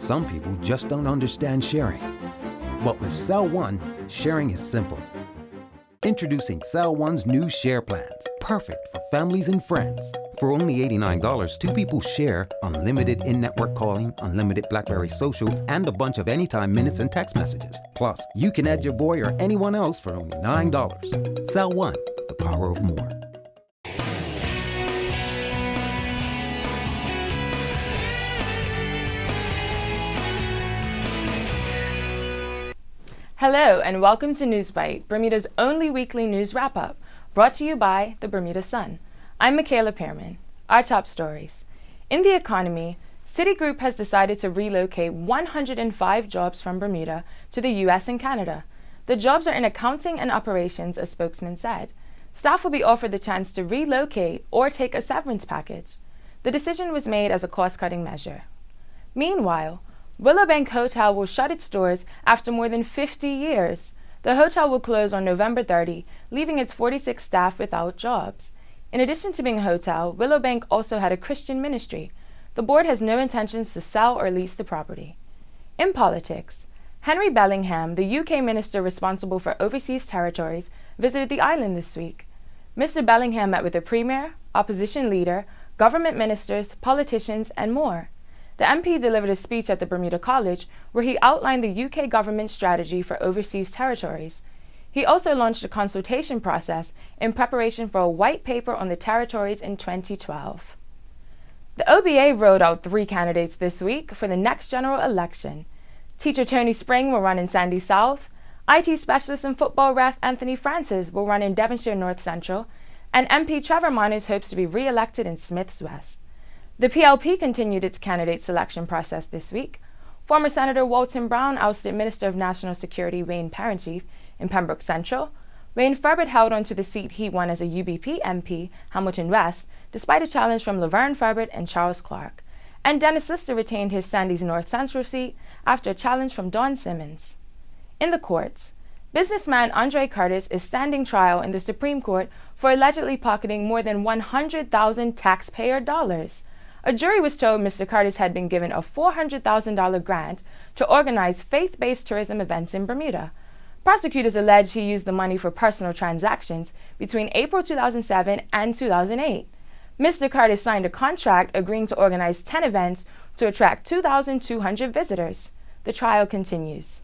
Some people just don't understand sharing. But with Cell One, sharing is simple. Introducing Cell One's new share plans, perfect for families and friends. For only $89, two people share unlimited in-network calling, unlimited BlackBerry social, and a bunch of anytime minutes and text messages. Plus, you can add your boy or anyone else for only $9. Cell One, the power of more. Hello and welcome to NewsBite, Bermuda's only weekly news wrap-up, brought to you by the BDASun. I'm Michaela Pearman. Our top stories. In the economy, Citigroup has decided to relocate 105 jobs from Bermuda to the US and Canada. The jobs are in accounting and operations, a spokesman said. Staff will be offered the chance to relocate or take a severance package. The decision was made as a cost-cutting measure. Meanwhile, Willowbank Hotel will shut its doors after more than 50 years. The hotel will close on November 30, leaving its 46 staff without jobs. In addition to being a hotel, Willowbank also had a Christian ministry. The board has no intentions to sell or lease the property. In politics, Henry Bellingham, the UK minister responsible for overseas territories, visited the island this week. Mr. Bellingham met with the premier, opposition leader, government ministers, politicians, and more. The MP delivered a speech at the Bermuda College where he outlined the UK government's strategy for overseas territories. He also launched a consultation process in preparation for a white paper on the territories in 2012. The OBA rolled out 3 candidates this week for the next general election. Teacher Tony Spring will run in Sandy South, IT specialist and football ref Anthony Francis will run in Devonshire North Central, and MP Trevor Monners hopes to be re-elected in Smiths West. The PLP continued its candidate selection process this week. Former Senator Walton Brown ousted Minister of National Security Wayne Parentchief in Pembroke Central. Wayne Furbert held on to the seat he won as a UBP MP, Hamilton West, despite a challenge from Laverne Furbert and Charles Clark. And Dennis Lister retained his Sandys North Central seat after a challenge from Don Simmons. In the courts, businessman Andre Curtis is standing trial in the Supreme Court for allegedly pocketing more than 100,000 taxpayer dollars. A jury was told Mr. Curtis had been given a $400,000 grant to organize faith-based tourism events in Bermuda. Prosecutors allege he used the money for personal transactions between April 2007 and 2008. Mr. Curtis signed a contract agreeing to organize 10 events to attract 2,200 visitors. The trial continues.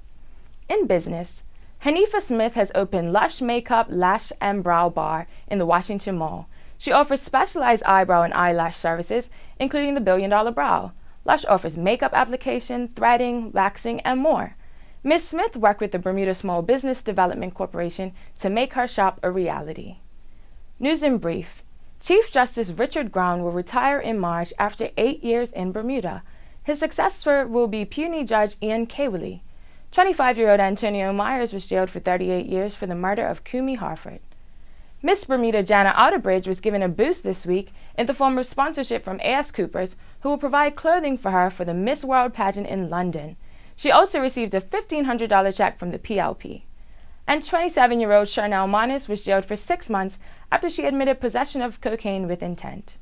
In business, Hanifa Smith has opened Lush Makeup, Lash and Brow Bar in the Washington Mall. She offers specialized eyebrow and eyelash services, including the billion-dollar brow. Lush offers makeup application, threading, waxing, and more. Ms. Smith worked with the Bermuda Small Business Development Corporation to make her shop a reality. News in brief. Chief Justice Richard Brown will retire in March after 8 years in Bermuda. His successor will be puisne Judge Ian Kawley. 25-year-old Antonio Myers was jailed for 38 years for the murder of Kumi Harford. Miss Bermuda Jana Outerbridge was given a boost this week in the form of sponsorship from A.S. Coopers, who will provide clothing for her for the Miss World pageant in London. She also received a $1,500 check from the PLP. And 27-year-old Charnel Manis was jailed for 6 months after she admitted possession of cocaine with intent.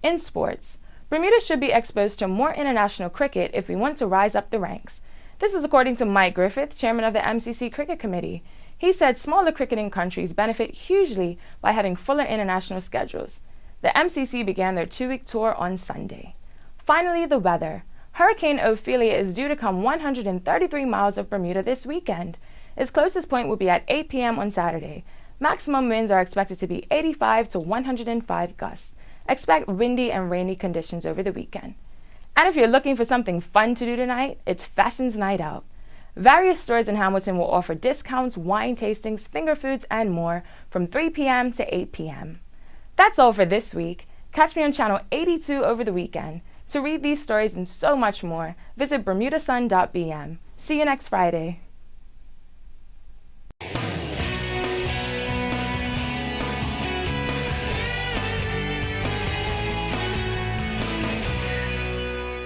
In sports, Bermuda should be exposed to more international cricket if we want to rise up the ranks. This is according to Mike Griffith, chairman of the MCC Cricket Committee. He said smaller cricketing countries benefit hugely by having fuller international schedules. The MCC began their 2-week tour on Sunday. Finally, the weather. Hurricane Ophelia is due to come 133 miles of Bermuda this weekend. Its closest point will be at 8 p.m. on Saturday. Maximum winds are expected to be 85 to 105 gusts. Expect windy and rainy conditions over the weekend. And if you're looking for something fun to do tonight, it's Fashion's Night Out. Various stores in Hamilton will offer discounts, wine tastings, finger foods, and more from 3 p.m. to 8 p.m. That's all for this week. Catch me on Channel 82 over the weekend. To read these stories and so much more, visit bermudasun.bm. See you next Friday.